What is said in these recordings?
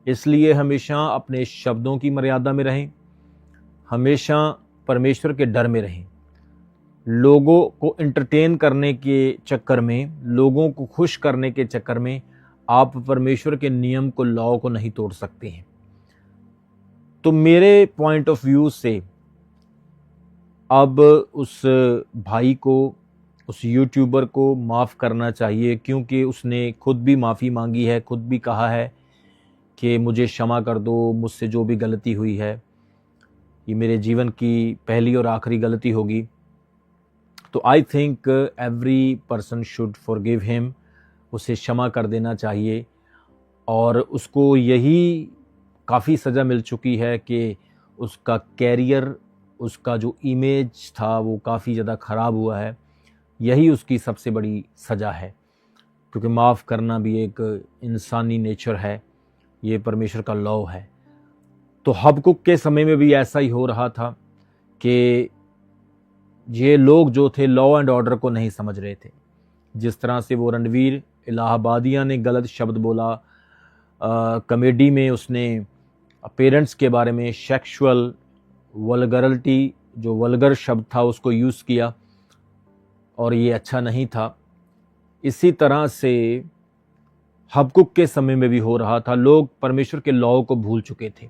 इसलिए हमेशा अपने शब्दों की मर्यादा में रहें, हमेशा परमेश्वर के डर में रहें। लोगों को एंटरटेन करने के चक्कर में, लोगों को खुश करने के चक्कर में आप परमेश्वर के नियम को, लॉ को नहीं तोड़ सकते हैं। तो मेरे पॉइंट ऑफ व्यू से अब उस भाई को, उस यूट्यूबर को माफ़ करना चाहिए, क्योंकि उसने खुद भी माफ़ी मांगी है, खुद भी कहा है कि मुझे क्षमा कर दो, मुझसे जो भी गलती हुई है, ये मेरे जीवन की पहली और आखिरी गलती होगी। तो I think every person should forgive him, उसे क्षमा कर देना चाहिए। और उसको यही काफ़ी सज़ा मिल चुकी है कि उसका कैरियर, उसका जो इमेज था वो काफ़ी ज़्यादा ख़राब हुआ है। यही उसकी सबसे बड़ी सज़ा है, क्योंकि माफ़ करना भी एक इंसानी नेचर है, ये परमेश्वर का लॉ है। तो हबकुक के समय में भी ऐसा ही हो रहा था कि ये लोग जो थे लॉ एंड ऑर्डर को नहीं समझ रहे थे। जिस तरह से वो रणवीर इलाहाबादिया ने गलत शब्द बोला, कॉमेडी में उसने पेरेंट्स के बारे में सेक्सुअल वल्गरिटी, जो वल्गर शब्द था, उसको यूज़ किया और ये अच्छा नहीं था। इसी तरह से हबकुक के समय में भी हो रहा था। लोग परमेश्वर के लॉ को भूल चुके थे।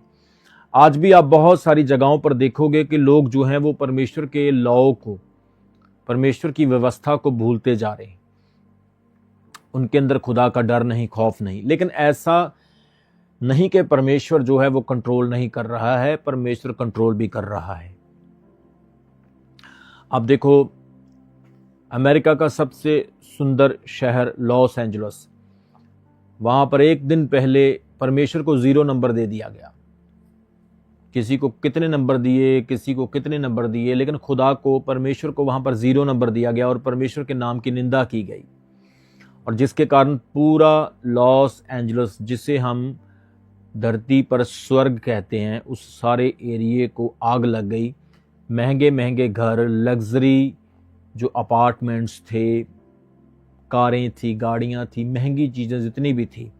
आज भी आप बहुत सारी जगहों पर देखोगे कि लोग जो हैं वो परमेश्वर के लॉ को, परमेश्वर की व्यवस्था को भूलते जा रहे हैं। उनके अंदर खुदा का डर नहीं, खौफ नहीं। लेकिन ऐसा नहीं कि परमेश्वर जो है वो कंट्रोल नहीं कर रहा है, परमेश्वर कंट्रोल भी कर रहा है। अब देखो, अमेरिका का सबसे सुंदर शहर लॉस एंजल्स, वहां पर एक दिन पहले परमेश्वर को 0 नंबर दे दिया गया। किसी को कितने नंबर दिए, किसी को कितने नंबर दिए, लेकिन खुदा को, परमेश्वर को वहां पर 0 नंबर दिया गया और परमेश्वर के नाम की निंदा की गई। और जिसके कारण पूरा लॉस एंजल्स, जिसे हम धरती पर स्वर्ग कहते हैं, उस सारे एरिए को आग लग गई। महंगे महंगे घर, लग्जरी जो अपार्टमेंट्स थे, कारें थी, गाड़ियां थी, महंगी चीज़ें जितनी भी थी,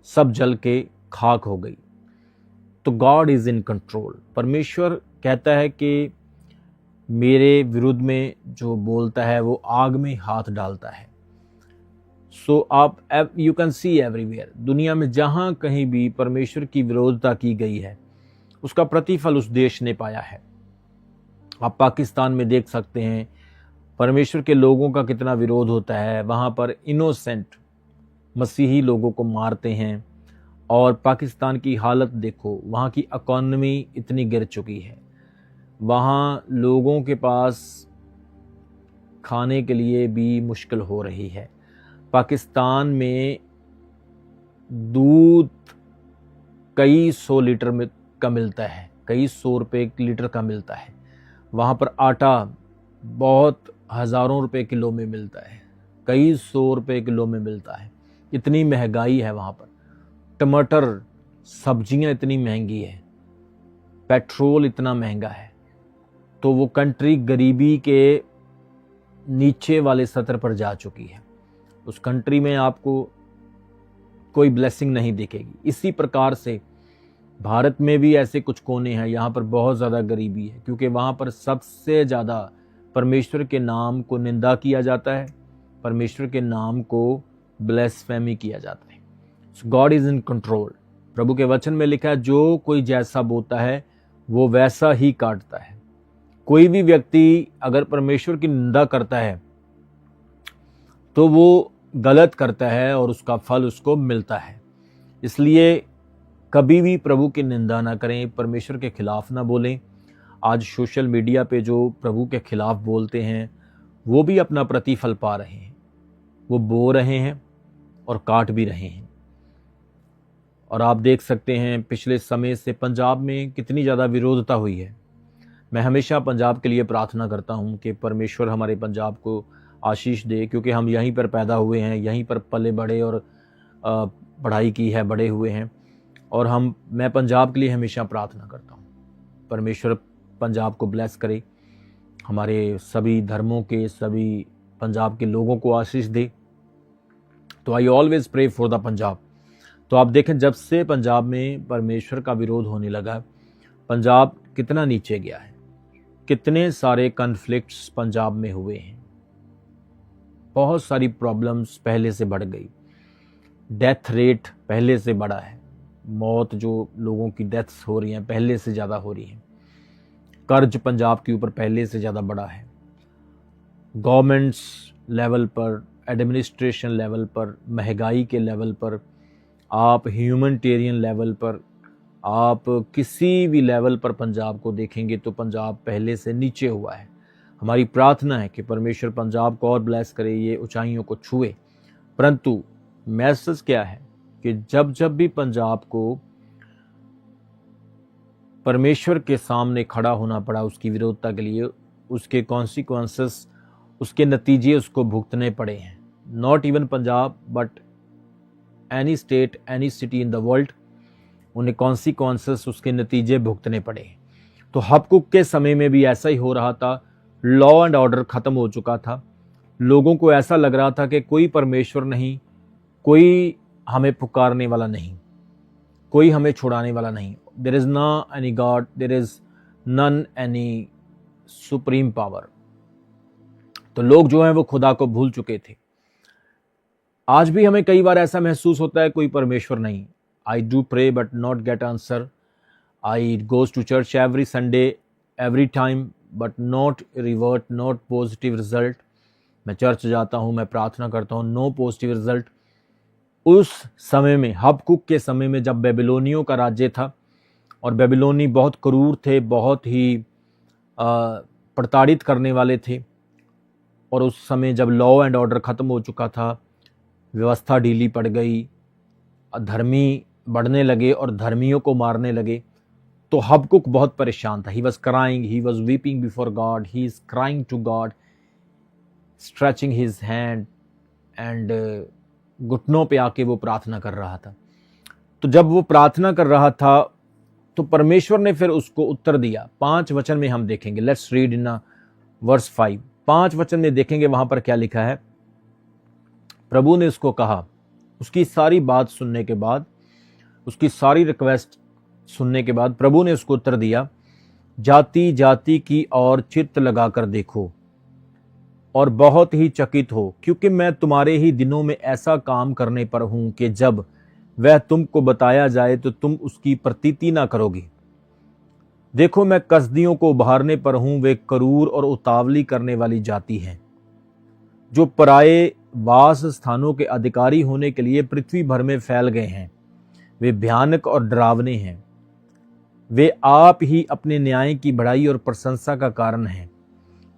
सब जल के खाक हो गई। तो गॉड इज़ इन कंट्रोल। परमेश्वर कहता है कि मेरे विरुद्ध में जो बोलता है वो आग में हाथ डालता है। सो आप यू कैन सी एवरीवेयर, दुनिया में जहाँ कहीं भी परमेश्वर की विरोधता की गई है, उसका प्रतिफल उस देश ने पाया है। आप पाकिस्तान में देख सकते हैं परमेश्वर के लोगों का कितना विरोध होता है। वहाँ पर इनोसेंट मसीही लोगों को मारते हैं। और पाकिस्तान की हालत देखो, वहाँ की इकॉनमी इतनी गिर चुकी है, वहाँ लोगों के पास खाने के लिए भी मुश्किल हो रही है। पाकिस्तान में दूध कई 100 लीटर में का मिलता है, कई 100 रुपये लीटर का मिलता है। वहाँ पर आटा बहुत हज़ारों रुपए किलो में मिलता है, कई 100 रुपये किलो में मिलता है। इतनी महंगाई है वहाँ पर। टमाटर, सब्जियां इतनी महंगी है, पेट्रोल इतना महंगा है। तो वो कंट्री गरीबी के नीचे वाले स्तर पर जा चुकी है। उस कंट्री में आपको कोई ब्लेसिंग नहीं दिखेगी। इसी प्रकार से भारत में भी ऐसे कुछ कोने हैं, यहाँ पर बहुत ज़्यादा गरीबी है, क्योंकि वहाँ पर सबसे ज़्यादा परमेश्वर के नाम को निंदा किया जाता है, परमेश्वर के नाम को ब्लेसफेमी किया जाता है। God is in control. प्रभु के वचन में लिखा है, जो कोई जैसा बोता है वो वैसा ही काटता है। कोई भी व्यक्ति अगर परमेश्वर की निंदा करता है तो वो गलत करता है और उसका फल उसको मिलता है। इसलिए कभी भी प्रभु की निंदा ना करें, परमेश्वर के खिलाफ ना बोलें। आज सोशल मीडिया पे जो प्रभु के खिलाफ बोलते हैं वो भी अपना प्रतिफल पा रहे हैं। वो बो रहे हैं और काट भी रहे हैं। और आप देख सकते हैं पिछले समय से पंजाब में कितनी ज़्यादा विरोधता हुई है। मैं हमेशा पंजाब के लिए प्रार्थना करता हूं कि परमेश्वर हमारे पंजाब को आशीष दे, क्योंकि हम यहीं पर पैदा हुए हैं, यहीं पर पले बड़े और पढ़ाई की है, बड़े हुए हैं। और मैं पंजाब के लिए हमेशा प्रार्थना करता हूं, परमेश्वर पंजाब को ब्लेस करे, हमारे सभी धर्मों के, सभी पंजाब के लोगों को आशीष दे। तो I always pray for the Punjab. तो आप देखें जब से पंजाब में परमेश्वर का विरोध होने लगा, पंजाब कितना नीचे गया है, कितने सारे कन्फ्लिक्ट्स पंजाब में हुए हैं, बहुत सारी प्रॉब्लम्स पहले से बढ़ गई, डेथ रेट पहले से बढ़ा है, मौत जो लोगों की डेथ्स हो रही हैं पहले से ज़्यादा हो रही हैं, कर्ज पंजाब के ऊपर पहले से ज़्यादा बढ़ा है, गवर्नमेंट्स लेवल पर, एडमिनिस्ट्रेशन लेवल पर, महंगाई के लेवल पर, आप ह्यूमैनिटेरियन लेवल पर, आप किसी भी लेवल पर पंजाब को देखेंगे तो पंजाब पहले से नीचे हुआ है। हमारी प्रार्थना है कि परमेश्वर पंजाब को और ब्लेस करे, ये ऊंचाइयों को छुए। परंतु मैसेज क्या है कि जब जब भी पंजाब को परमेश्वर के सामने खड़ा होना पड़ा उसकी विरोधता के लिए, उसके कॉन्सिक्वेंसेस, उसके नतीजे उसको भुगतने पड़े हैं। Not even Punjab but any state, any city in the world, उन्हें कॉन्सिक्वेंसेस, उसके नतीजे भुगतने पड़े। तो हबकुक के समय में भी ऐसा ही हो रहा था। लॉ एंड ऑर्डर खत्म हो चुका था, लोगों को ऐसा लग रहा था कि कोई परमेश्वर नहीं, कोई हमें पुकारने वाला नहीं, कोई हमें छुड़ाने वाला नहीं। देयर इज ना any God, there is none any supreme power. तो लोग जो हैं वो खुदा को भूल चुके थे। आज भी हमें कई बार ऐसा महसूस होता है कोई परमेश्वर नहीं। I do pray but not get answer, I goes to church every Sunday every time but not revert, not positive result. मैं चर्च जाता हूँ, मैं प्रार्थना करता हूँ, नो पॉजिटिव रिजल्ट। उस समय में, हबकुक के समय में, जब बेबीलोनियों का राज्य था और बेबीलोनी बहुत क्रूर थे, बहुत ही प्रताड़ित करने वाले थे, और उस समय जब लॉ एंड ऑर्डर ख़त्म हो चुका था, व्यवस्था ढीली पड़ गई, धर्मी बढ़ने लगे और धर्मियों को मारने लगे, तो हबकुक बहुत परेशान था। He was crying, he was weeping before God, he is crying to God, stretching his hand and घुटनों पे आके वो प्रार्थना कर रहा था। तो जब वो प्रार्थना कर रहा था तो परमेश्वर ने फिर उसको उत्तर दिया। 5 वचन में हम देखेंगे, लेट्स रीड इन वर्स 5। 5 वचन में देखेंगे वहां पर क्या लिखा है। प्रभु ने उसको कहा, उसकी सारी बात सुनने के बाद, उसकी सारी रिक्वेस्ट सुनने के बाद प्रभु ने उसको उत्तर दिया, जाति जाति की और चित्त लगाकर देखो और बहुत ही चकित हो, क्योंकि मैं तुम्हारे ही दिनों में ऐसा काम करने पर हूं कि जब वह तुमको बताया जाए तो तुम उसकी प्रतीति ना करोगे। देखो मैं कसदियों को उभारने पर हूं, वे क्रूर और उतावली करने वाली जाति हैं, जो पराये वास स्थानों के अधिकारी होने के लिए पृथ्वी भर में फैल गए हैं। वे भयानक और डरावने हैं, वे आप ही अपने न्याय की बढ़ाई और प्रशंसा का कारण हैं।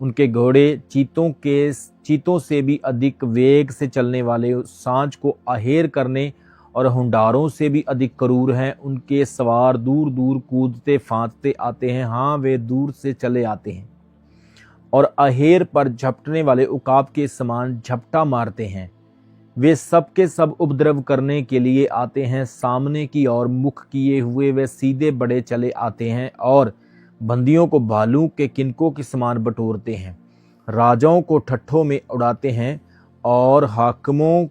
उनके घोड़े चीतों से भी अधिक वेग से चलने वाले, सांझ को अहेर करने और हुंडारों से भी अधिक क्रूर हैं। उनके सवार दूर दूर कूदते फांदते आते हैं, हाँ वे दूर से चले आते हैं और अहेर पर झपटने वाले उकाब के समान झपटा मारते हैं। वे सब के सब उपद्रव करने के लिए आते हैं, सामने की ओर मुख किए हुए वे सीधे बड़े चले आते हैं और बंदियों को भालू के किनकों के समान बटोरते हैं। राजाओं को ठट्ठों में उड़ाते हैं और हाकिमों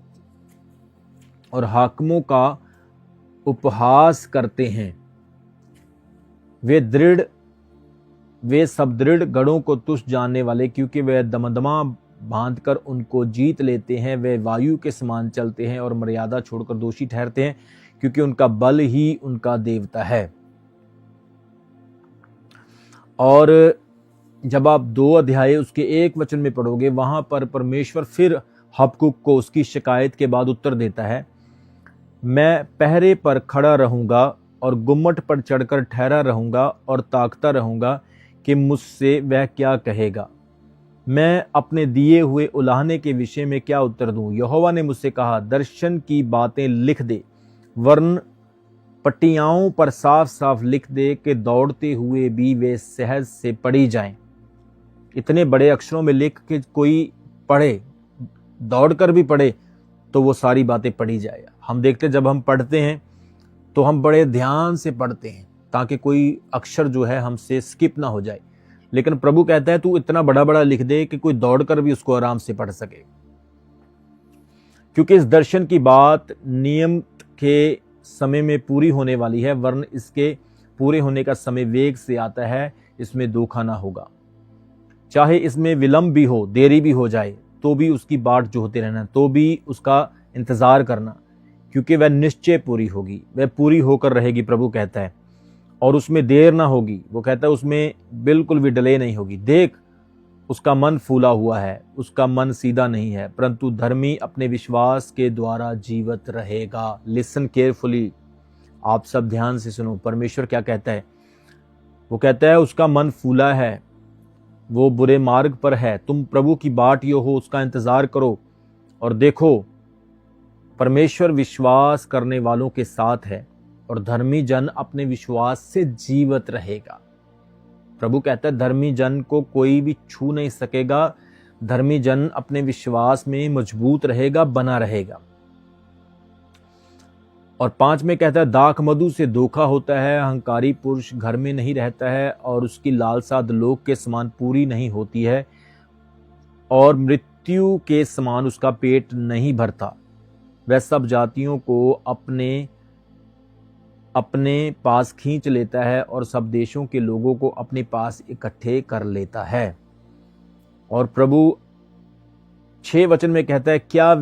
का उपहास करते हैं। वे सब दृढ़ गढ़ों को तुच्छ जानने वाले, क्योंकि वे दमदमा बांधकर उनको जीत लेते हैं। वे वायु के समान चलते हैं और मर्यादा छोड़कर दोषी ठहरते हैं, क्योंकि उनका बल ही उनका देवता है। और जब आप 2 अध्याय उसके 1 वचन में पढ़ोगे, वहां पर परमेश्वर फिर हबकुक को उसकी शिकायत के बाद उत्तर देता है, मैं पहरे पर खड़ा रहूंगा और गुम्मट पर चढ़कर ठहरा रहूंगा और ताकता रहूंगा कि मुझसे वह क्या कहेगा। मैं अपने दिए हुए उलाहने के विषय में क्या उत्तर दूं। यहोवा ने मुझसे कहा, दर्शन की बातें लिख दे, वरन पट्टियाओं पर साफ साफ लिख दे कि दौड़ते हुए भी वे सहज से पढ़ी जाएं। इतने बड़े अक्षरों में लिख के कोई पढ़े, दौड़कर भी पढ़े, तो वो सारी बातें पढ़ी जाए। हम देखते जब हम पढ़ते हैं तो हम बड़े ध्यान से पढ़ते हैं ताकि कोई अक्षर जो है हमसे स्किप ना हो जाए। लेकिन प्रभु कहता है तू इतना बड़ा बड़ा लिख दे कि कोई दौड़कर भी उसको आराम से पढ़ सके, क्योंकि इस दर्शन की बात नियम के समय में पूरी होने वाली है, वरन इसके पूरे होने का समय वेग से आता है, इसमें धोखा ना होगा। चाहे इसमें विलंब भी हो, देरी भी हो जाए, तो भी उसकी बाट जोहते रहना, तो भी उसका इंतजार करना, क्योंकि वह निश्चय पूरी होगी, वह पूरी होकर रहेगी, प्रभु कहता है। और उसमें देर ना होगी, वो कहता है उसमें बिल्कुल भी डिले नहीं होगी। देख, उसका मन फूला हुआ है, उसका मन सीधा नहीं है, परंतु धर्मी अपने विश्वास के द्वारा जीवित रहेगा। लिसन केयरफुली, आप सब ध्यान से सुनो, परमेश्वर क्या कहता है। वो कहता है उसका मन फूला है, वो बुरे मार्ग पर है, तुम प्रभु की बाट यो हो, उसका इंतजार करो और देखो, परमेश्वर विश्वास करने वालों के साथ है और धर्मी जन अपने विश्वास से जीवित रहेगा। प्रभु कहता है धर्मी जन को कोई भी छू नहीं सकेगा, धर्मी जन अपने विश्वास में मजबूत रहेगा, बना रहेगा। और 5 में कहता है दाख मधु से धोखा होता है, अहंकारी पुरुष घर में नहीं रहता है और उसकी लालसा लोक के समान पूरी नहीं होती है, और मृत्यु के समान उसका पेट नहीं भरता। वह सब जातियों को अपने पास खींच लेता है और सब देशों के लोगों को अपने पास इकट्ठे कर लेता है। और प्रभु 6 वचन में कहता है क्या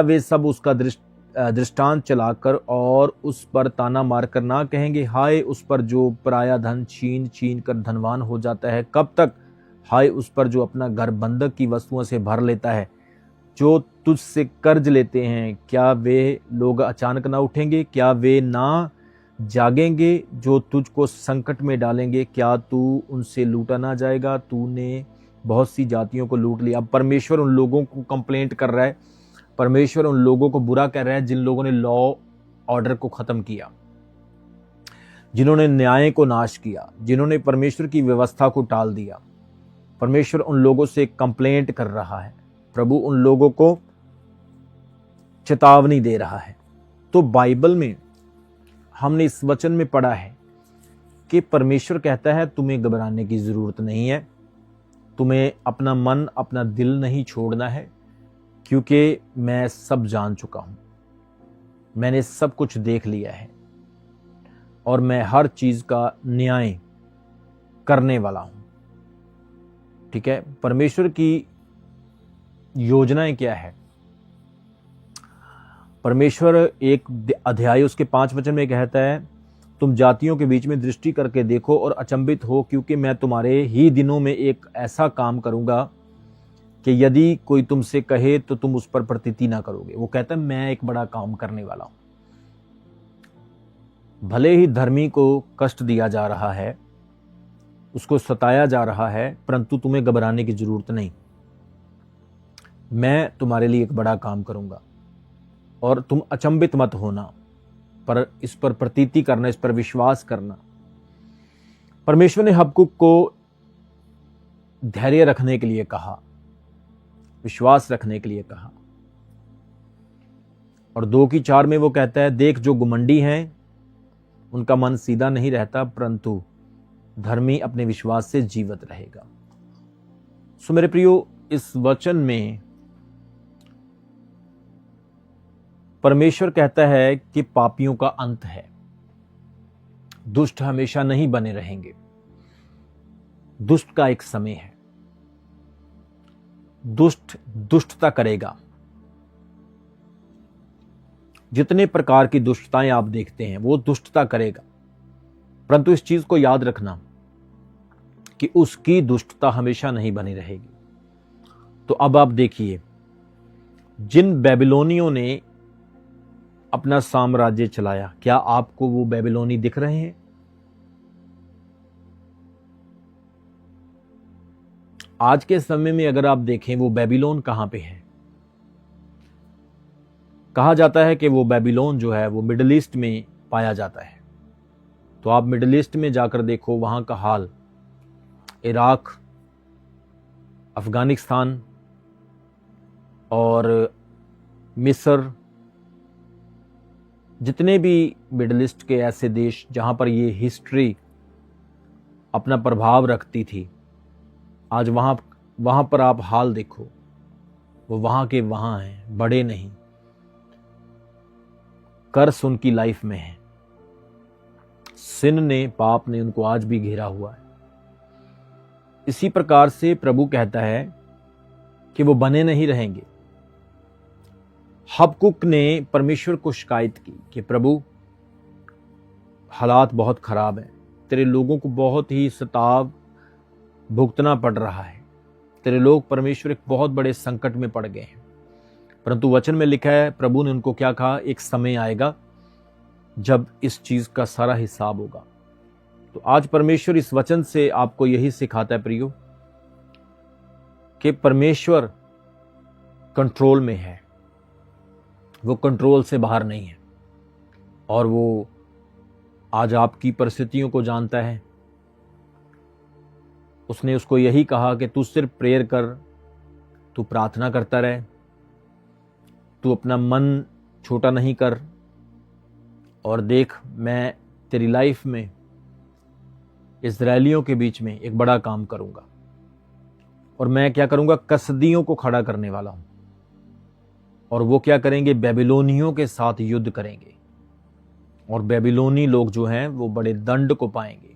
वे सब उसका दृष्टांत चलाकर और उस पर ताना मारकर ना कहेंगे, हाय उस पर जो पराया धन छीन छीन कर धनवान हो जाता है, कब तक? हाय उस पर जो अपना घर बंधक की वस्तुओं से भर लेता है, जो तुझसे कर्ज लेते हैं, क्या वे लोग अचानक ना उठेंगे? क्या वे ना जागेंगे जो तुझको संकट में डालेंगे? क्या तू उनसे लूटा ना जाएगा? तूने बहुत सी जातियों को लूट लिया। अब परमेश्वर उन लोगों को कंप्लेंट कर रहा है, परमेश्वर उन लोगों को बुरा कह रहा है जिन लोगों ने लॉ ऑर्डर को खत्म किया, जिन्होंने न्याय को नाश किया, जिन्होंने परमेश्वर की व्यवस्था को टाल दिया। परमेश्वर उन लोगों से कंप्लेंट कर रहा है, प्रभु उन लोगों को चेतावनी दे रहा है। तो बाइबल में हमने इस वचन में पढ़ा है कि परमेश्वर कहता है तुम्हें घबराने की जरूरत नहीं है, तुम्हें अपना मन अपना दिल नहीं छोड़ना है, क्योंकि मैं सब जान चुका हूं, मैंने सब कुछ देख लिया है और मैं हर चीज का न्याय करने वाला हूं। ठीक है, परमेश्वर की योजनाएं क्या है? परमेश्वर एक अध्याय उसके 5 वचन में कहता है तुम जातियों के बीच में दृष्टि करके देखो और अचंभित हो, क्योंकि मैं तुम्हारे ही दिनों में एक ऐसा काम करूंगा कि यदि कोई तुमसे कहे तो तुम उस पर प्रतीति ना करोगे। वो कहता है मैं एक बड़ा काम करने वाला हूं। भले ही धर्मी को कष्ट दिया जा रहा है, उसको सताया जा रहा है, परंतु तुम्हें घबराने की जरूरत नहीं। मैं तुम्हारे लिए एक बड़ा काम करूंगा और तुम अचंभित मत होना, पर इस पर प्रतीति करना, इस पर विश्वास करना। परमेश्वर ने हबक्कुक को धैर्य रखने के लिए कहा, विश्वास रखने के लिए कहा। और 2:4 में वो कहता है देख जो घुमंडी हैं उनका मन सीधा नहीं रहता, परंतु धर्मी अपने विश्वास से जीवित रहेगा। सो मेरे प्रियो, इस वचन में परमेश्वर कहता है कि पापियों का अंत है, दुष्ट हमेशा नहीं बने रहेंगे, दुष्ट का एक समय है, दुष्ट दुष्टता करेगा। जितने प्रकार की दुष्टताएं आप देखते हैं वो दुष्टता करेगा, परंतु इस चीज को याद रखना कि उसकी दुष्टता हमेशा नहीं बनी रहेगी। तो अब आप देखिए, जिन बेबीलोनियों ने अपना साम्राज्य चलाया, क्या आपको वो बेबीलोनी दिख रहे हैं? आज के समय में अगर आप देखें वो बेबीलोन कहां पे है? कहा जाता है कि वो बेबीलोन जो है वो मिडिल ईस्ट में पाया जाता है। तो आप मिडिल ईस्ट में जाकर देखो, वहां का हाल, इराक, अफगानिस्तान और मिस्र, जितने भी मिडिल ईस्ट के ऐसे देश जहां पर ये हिस्ट्री अपना प्रभाव रखती थी, आज वहां पर आप हाल देखो, वो वहां के वहां हैं, बड़े नहीं। कर्स उनकी लाइफ में है। सिन ने, पाप ने उनको आज भी घेरा हुआ है। इसी प्रकार से प्रभु कहता है कि वो बने नहीं रहेंगे। हबकुक ने परमेश्वर को शिकायत की कि प्रभु, हालात बहुत खराब हैं, तेरे लोगों को बहुत ही सताव भुगतना पड़ रहा है, तेरे लोग परमेश्वर एक बहुत बड़े संकट में पड़ गए हैं। परंतु वचन में लिखा है, प्रभु ने उनको क्या कहा, एक समय आएगा जब इस चीज का सारा हिसाब होगा। तो आज परमेश्वर इस वचन से आपको यही सिखाता है प्रियो, कि परमेश्वर कंट्रोल में है, वो कंट्रोल से बाहर नहीं है, और वो आज आपकी परिस्थितियों को जानता है। उसने उसको यही कहा कि तू सिर्फ प्रेयर कर, तू प्रार्थना करता रहे, तू अपना मन छोटा नहीं कर, और देख मैं तेरी लाइफ में इज़राइलियों के बीच में एक बड़ा काम करूंगा। और मैं क्या करूंगा, कसदियों को खड़ा करने वाला हूं, और वो क्या करेंगे, बेबीलोनियों के साथ युद्ध करेंगे, और बेबीलोनी लोग जो हैं वो बड़े दंड को पाएंगे।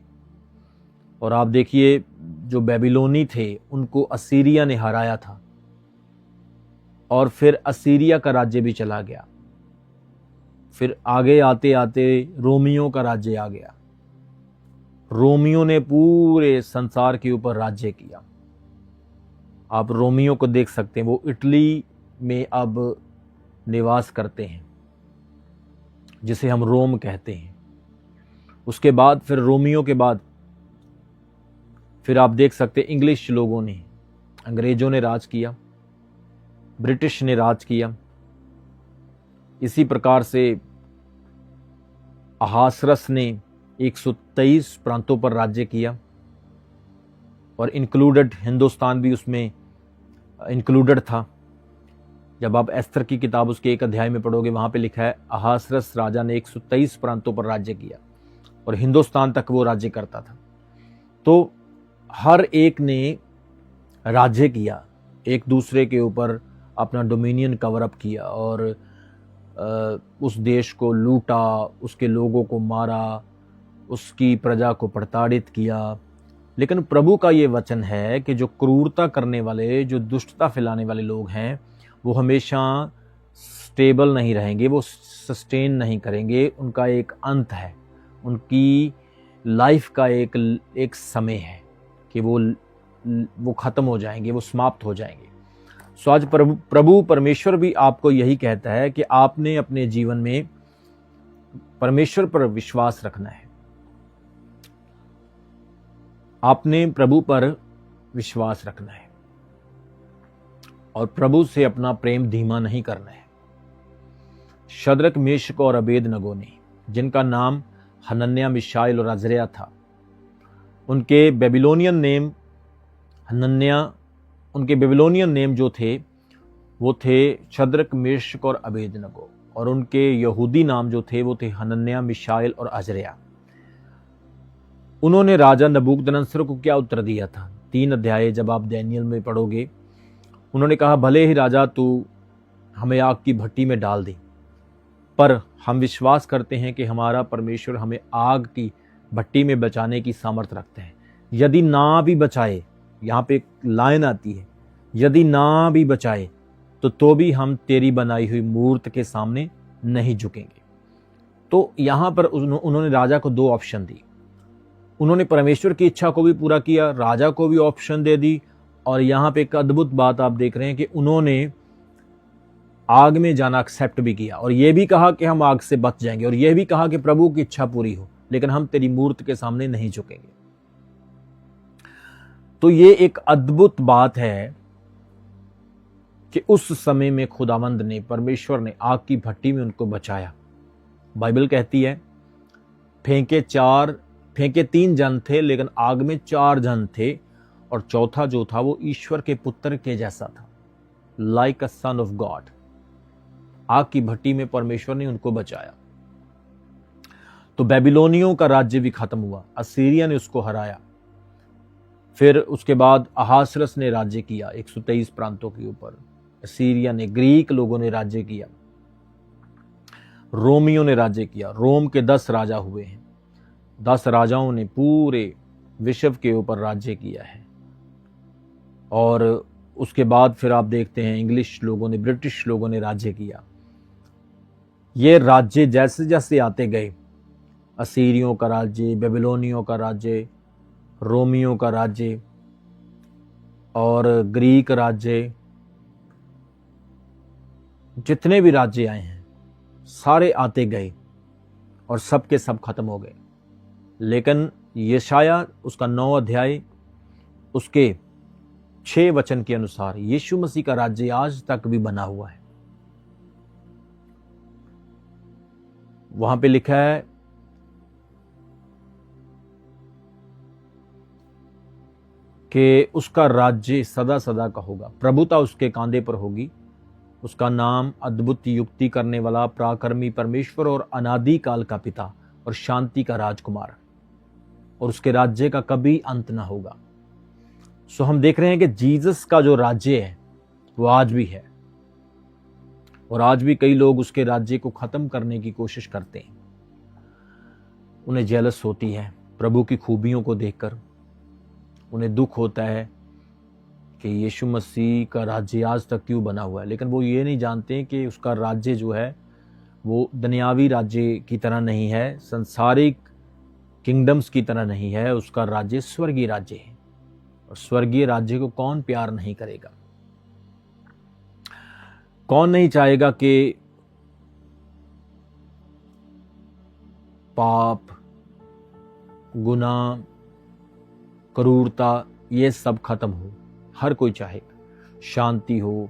और आप देखिए, जो बेबीलोनी थे उनको असीरिया ने हराया था, और फिर असीरिया का राज्य भी चला गया। फिर आगे आते आते रोमियों का राज्य आ गया। रोमियों ने पूरे संसार के ऊपर राज्य किया। आप रोमियों को देख सकते हैं, वो इटली में अब निवास करते हैं, जिसे हम रोम कहते हैं। उसके बाद फिर रोमियों के बाद फिर आप देख सकते हैं इंग्लिश लोगों ने, अंग्रेजों ने राज किया, ब्रिटिश ने राज किया। इसी प्रकार से अहासरस ने 123 प्रांतों पर राज्य किया, और इंक्लूडेड हिंदुस्तान भी उसमें इंक्लूडेड था। जब आप एस्तर की किताब उसके एक अध्याय में पढ़ोगे, वहां पे लिखा है अहासरस राजा ने 123 प्रांतों पर राज्य किया, और हिंदुस्तान तक वो राज्य करता था। तो हर एक ने राज्य किया, एक दूसरे के ऊपर अपना डोमिनियन कवर अप किया, और उस देश को लूटा, उसके लोगों को मारा, उसकी प्रजा को प्रताड़ित किया। लेकिन प्रभु का ये वचन है कि जो क्रूरता करने वाले, जो दुष्टता फैलाने वाले लोग हैं, वो हमेशा स्टेबल नहीं रहेंगे, वो सस्टेन नहीं करेंगे। उनका एक अंत है, उनकी लाइफ का एक समय है कि वो खत्म हो जाएंगे, वो समाप्त हो जाएंगे। सो आज प्रभु परमेश्वर भी आपको यही कहता है कि आपने अपने जीवन में परमेश्वर पर विश्वास रखना है, आपने प्रभु पर विश्वास रखना है, और प्रभु से अपना प्रेम धीमा नहीं करना है। शद्रक, मेशक और अबेदनगो ने, जिनका नाम हनन्याह, मिशाएल और अजर्याह था, उनके बेबीलोनियन नेम हनन्याह, उनके बेबीलोनियन नेम जो थे वो थे शद्रक, मेशक और अबेदनगो, और उनके यहूदी नाम जो थे वो थे हनन्याह, मिशाएल और अजर्याह। उन्होंने राजा नबूकदनेस्सर को क्या उत्तर दिया था? 3 अध्याय जब आप दानियेल में पढ़ोगे, उन्होंने कहा, भले ही राजा तू हमें आग की भट्टी में डाल दे, पर हम विश्वास करते हैं कि हमारा परमेश्वर हमें आग की भट्टी में बचाने की सामर्थ रखते हैं। यदि ना भी बचाए, यहाँ पे एक लाइन आती है, यदि ना भी बचाए तो भी हम तेरी बनाई हुई मूर्त के सामने नहीं झुकेंगे। तो यहाँ पर उन्होंने राजा को 2 ऑप्शन दी। उन्होंने परमेश्वर की इच्छा को भी पूरा किया, राजा को भी ऑप्शन दे दी, और यहाँ पे एक अद्भुत बात आप देख रहे हैं कि उन्होंने आग में जाना एक्सेप्ट भी किया, और यह भी कहा कि हम आग से बच जाएंगे, और यह भी कहा कि प्रभु की इच्छा पूरी हो, लेकिन हम तेरी मूर्त के सामने नहीं झुकेंगे। तो ये एक अद्भुत बात है कि उस समय में खुदावंद ने, परमेश्वर ने आग की भट्टी में उनको बचाया। बाइबल कहती है फेंके 3 जन थे, लेकिन आग में 4 जन थे, और चौथा जो था वो ईश्वर के पुत्र के जैसा था, like a son of God. आग की भट्टी में परमेश्वर ने उनको बचाया। तो बेबीलोनियों का राज्य भी खत्म हुआ, असीरिया ने उसको हराया। फिर उसके बाद अहासरस ने राज्य किया 123 प्रांतों के ऊपर, असीरिया ने, ग्रीक लोगों ने राज्य किया। रोमियों ने राज्य किया। रोम के 10 राजा हुए हैं। 10 राजाओं ने पूरे विश्व के ऊपर राज्य किया है। और उसके बाद फिर आप देखते हैं इंग्लिश लोगों ने, ब्रिटिश लोगों ने राज्य किया। ये राज्य जैसे जैसे आते गए, असीरियों का राज्य, बेबीलोनियों का राज्य, रोमियों का राज्य और ग्रीक राज्य, जितने भी राज्य आए हैं सारे आते गए और सब के सब खत्म हो गए। लेकिन यशाया उसका 9 अध्याय उसके 6 वचन के अनुसार यीशु मसीह का राज्य आज तक भी बना हुआ है। वहां पे लिखा है कि उसका राज्य सदा सदा का होगा, प्रभुता उसके कांधे पर होगी। उसका नाम अद्भुत युक्ति करने वाला, पराक्रमी परमेश्वर और अनादि काल का पिता और शांति का राजकुमार, और उसके राज्य का कभी अंत ना होगा। सो हम देख रहे हैं कि जीसस का जो राज्य है वो आज भी है, और आज भी कई लोग उसके राज्य को खत्म करने की कोशिश करते हैं। उन्हें जेलस होती है प्रभु की खूबियों को देखकर। उन्हें दुख होता है कि यीशु मसीह का राज्य आज तक क्यों बना हुआ है, लेकिन वो ये नहीं जानते कि उसका राज्य जो है वो दुनियावी राज्य की तरह नहीं है, संसारिक किंगडम्स की तरह नहीं है। उसका राज्य स्वर्गीय राज्य है, और स्वर्गीय राज्य को कौन प्यार नहीं करेगा? कौन नहीं चाहेगा कि पाप, गुनाह, क्रूरता ये सब खत्म हो? हर कोई चाहेगा शांति हो,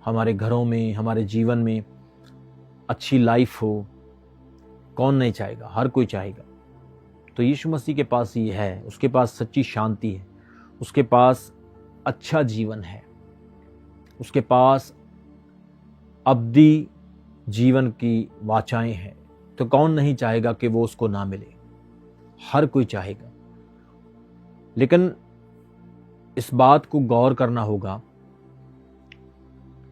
हमारे घरों में, हमारे जीवन में अच्छी लाइफ हो। कौन नहीं चाहेगा? हर कोई चाहेगा। तो यीशु मसीह के पास ये है, उसके पास सच्ची शांति है, उसके पास अच्छा जीवन है, उसके पास अब्दी जीवन की वाचाएं हैं। तो कौन नहीं चाहेगा कि वो उसको ना मिले? हर कोई चाहेगा। लेकिन इस बात को गौर करना होगा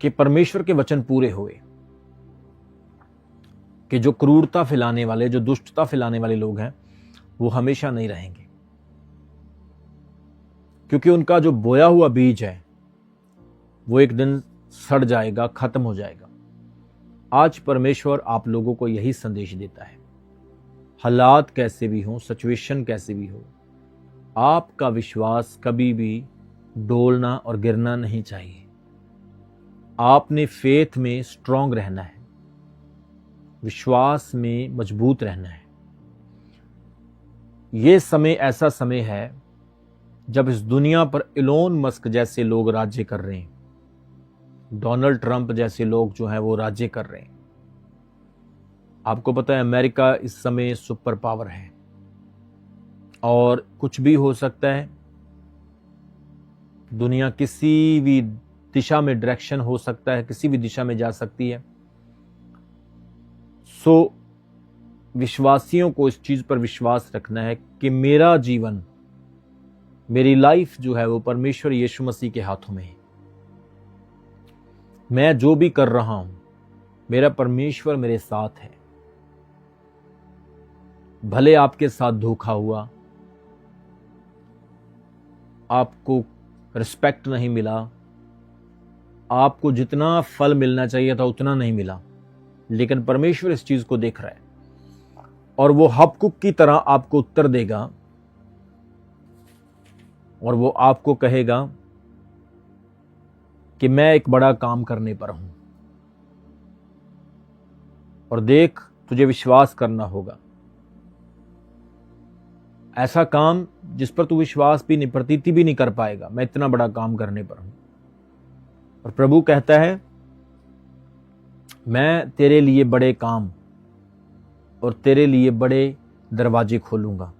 कि परमेश्वर के वचन पूरे हुए कि जो क्रूरता फैलाने वाले, जो दुष्टता फैलाने वाले लोग हैं वो हमेशा नहीं रहेंगे, क्योंकि उनका जो बोया हुआ बीज है वो एक दिन सड़ जाएगा, खत्म हो जाएगा। आज परमेश्वर आप लोगों को यही संदेश देता है, हालात कैसे भी हों, सिचुएशन कैसे भी हो, आपका विश्वास कभी भी डोलना और गिरना नहीं चाहिए। आपने फेथ में स्ट्रांग रहना है, विश्वास में मजबूत रहना है। ये समय ऐसा समय है जब इस दुनिया पर इलोन मस्क जैसे लोग राज्य कर रहे हैं, डोनाल्ड ट्रंप जैसे लोग जो हैं वो राज्य कर रहे हैं। आपको पता है अमेरिका इस समय सुपर पावर है और कुछ भी हो सकता है। दुनिया किसी भी दिशा में डायरेक्शन हो सकता है, किसी भी दिशा में जा सकती है। सो विश्वासियों को इस चीज पर विश्वास रखना है कि मेरा जीवन, मेरी लाइफ जो है वो परमेश्वर यीशु मसीह के हाथों में है। मैं जो भी कर रहा हूं, मेरा परमेश्वर मेरे साथ है। भले आपके साथ धोखा हुआ, आपको रिस्पेक्ट नहीं मिला, आपको जितना फल मिलना चाहिए था उतना नहीं मिला, लेकिन परमेश्वर इस चीज को देख रहा है और वो हबकुक की तरह आपको उत्तर देगा और वो आपको कहेगा कि मैं एक बड़ा काम करने पर हूं, और देख तुझे विश्वास करना होगा। ऐसा काम जिस पर तू विश्वास भी नहीं, प्रतीति भी नहीं कर पाएगा, मैं इतना बड़ा काम करने पर हूं। और प्रभु कहता है मैं तेरे लिए बड़े काम और तेरे लिए बड़े दरवाजे खोलूंगा,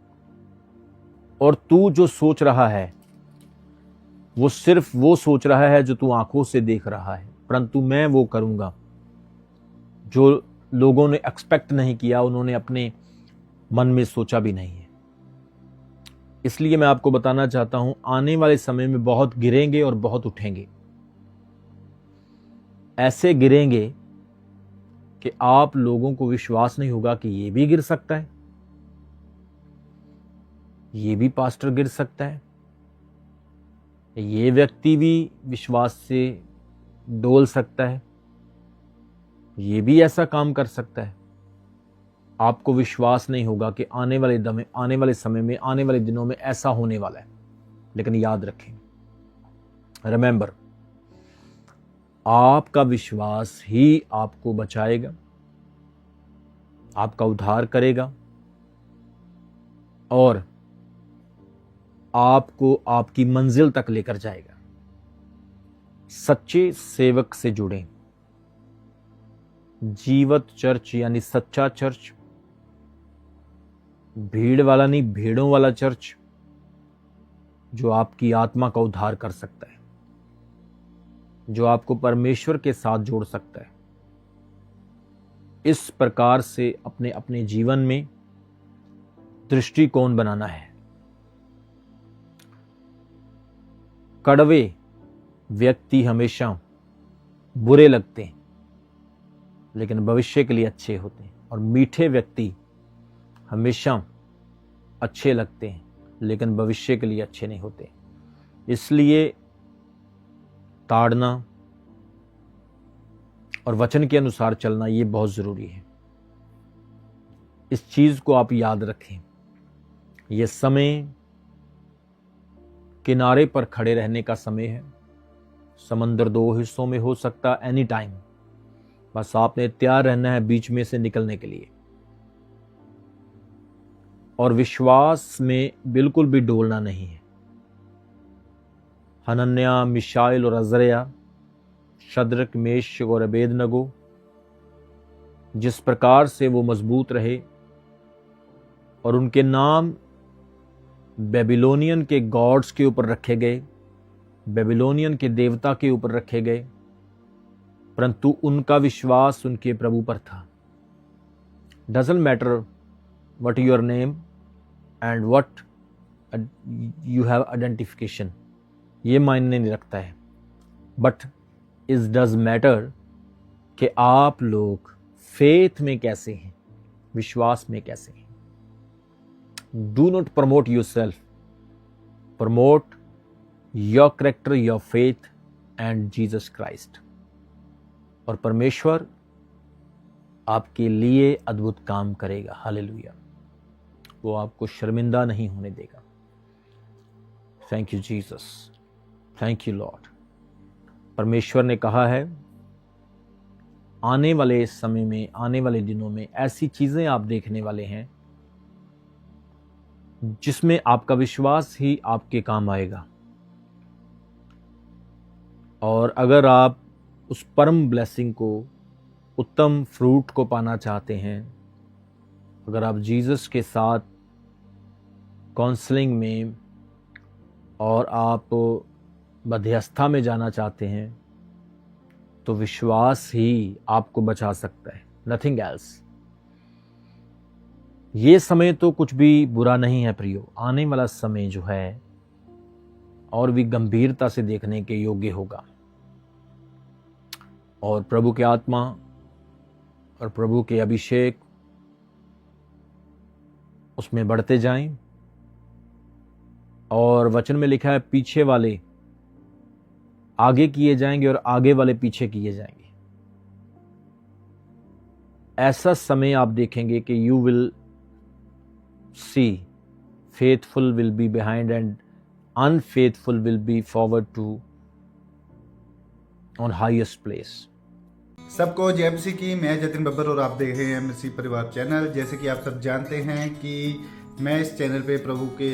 और तू जो सोच रहा है वो सिर्फ वो सोच रहा है जो तू आंखों से देख रहा है, परंतु मैं वो करूंगा जो लोगों ने एक्सपेक्ट नहीं किया, उन्होंने अपने मन में सोचा भी नहीं है। इसलिए मैं आपको बताना चाहता हूं, आने वाले समय में बहुत गिरेंगे और बहुत उठेंगे। ऐसे गिरेंगे कि आप लोगों को विश्वास नहीं होगा कि ये भी गिर सकता है, ये भी पास्टर गिर सकता है, ये व्यक्ति भी विश्वास से डोल सकता है, ये भी ऐसा काम कर सकता है। आपको विश्वास नहीं होगा कि आने वाले समय में, आने वाले दिनों में ऐसा होने वाला है। लेकिन याद रखें, रिमेंबर, आपका विश्वास ही आपको बचाएगा, आपका उद्धार करेगा और आपको आपकी मंजिल तक लेकर जाएगा। सच्चे सेवक से जुड़ें। जीवत चर्च यानी सच्चा चर्च, भीड़ वाला नहीं, भीड़ों वाला चर्च, जो आपकी आत्मा का उद्धार कर सकता है, जो आपको परमेश्वर के साथ जोड़ सकता है। इस प्रकार से अपने अपने जीवन में दृष्टिकोण बनाना है। कड़वे व्यक्ति हमेशा बुरे लगते हैं लेकिन भविष्य के लिए अच्छे होते हैं, और मीठे व्यक्ति हमेशा अच्छे लगते हैं लेकिन भविष्य के लिए अच्छे नहीं होते। इसलिए ताड़ना और वचन के अनुसार चलना ये बहुत ज़रूरी है। इस चीज़ को आप याद रखें। ये समय किनारे पर खड़े रहने का समय है। समंदर दो हिस्सों में हो सकता है एनी टाइम, बस आपने तैयार रहना है बीच में से निकलने के लिए, और विश्वास में बिल्कुल भी डोलना नहीं है। हनन्याह, मिशाइल और अज़रिया, शद्रक, मेशक और अबेदनगो, जिस प्रकार से वो मजबूत रहे और उनके नाम बेबीलोनियन के गॉड्स के ऊपर रखे गए, बेबीलोनियन के देवता के ऊपर रखे गए, परंतु उनका विश्वास उनके प्रभु पर था। Doesn't matter what your name and what you have identification, ये मायने नहीं रखता है, बट इट डज मैटर कि आप लोग फेथ में कैसे हैं, विश्वास में कैसे हैं। Do not promote yourself, promote your character, your faith and Jesus Christ, और परमेश्वर आपके लिए अद्भुत काम करेगा। हालेलुया। वो आपको शर्मिंदा नहीं होने देगा। Thank you Jesus, thank you Lord. परमेश्वर ने कहा है आने वाले समय में, आने वाले दिनों में ऐसी चीजें आप देखने वाले हैं जिसमें आपका विश्वास ही आपके काम आएगा। और अगर आप उस परम ब्लेसिंग को, उत्तम फ्रूट को पाना चाहते हैं, अगर आप जीसस के साथ काउंसलिंग में और आप मध्यस्थता में जाना चाहते हैं, तो विश्वास ही आपको बचा सकता है, नथिंग एल्स। ये समय तो कुछ भी बुरा नहीं है प्रियो। आने वाला समय जो है और भी गंभीरता से देखने के योग्य होगा, और प्रभु की आत्मा और प्रभु के अभिषेक उसमें बढ़ते जाएं। और वचन में लिखा है पीछे वाले आगे किए जाएंगे और आगे वाले पीछे किए जाएंगे। ऐसा समय आप देखेंगे कि you will see faithful will be behind and unfaithful will be forward to on highest place। सबको जय मसीह की। मैं जतिन बब्बर और आप देख रहे हैं मसीह परिवार चैनल। जैसे कि आप सब जानते हैं कि मैं इस चैनल पे प्रभु के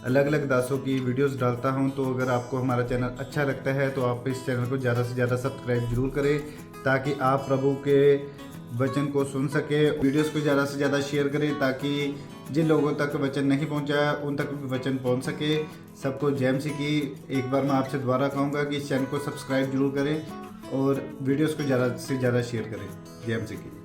अलग अलग दासों की वीडियोस डालता हूं, तो अगर आपको हमारा चैनल अच्छा लगता है तो आप इस चैनल को ज़्यादा से ज़्यादा सब्सक्राइब जरूर करें, ताकि आप प्रभु के वचन को सुन सके। वीडियोस को ज़्यादा से ज़्यादा शेयर करें ताकि जिन लोगों तक वचन नहीं पहुंचा उन तक भी वचन पहुंच सके। सबको जय मसीह की। एक बार मैं आपसे दोबारा कहूँगा कि इस चैनल को सब्सक्राइब जरूर करें और वीडियोस को ज़्यादा से ज़्यादा शेयर करें। जय मसीह की।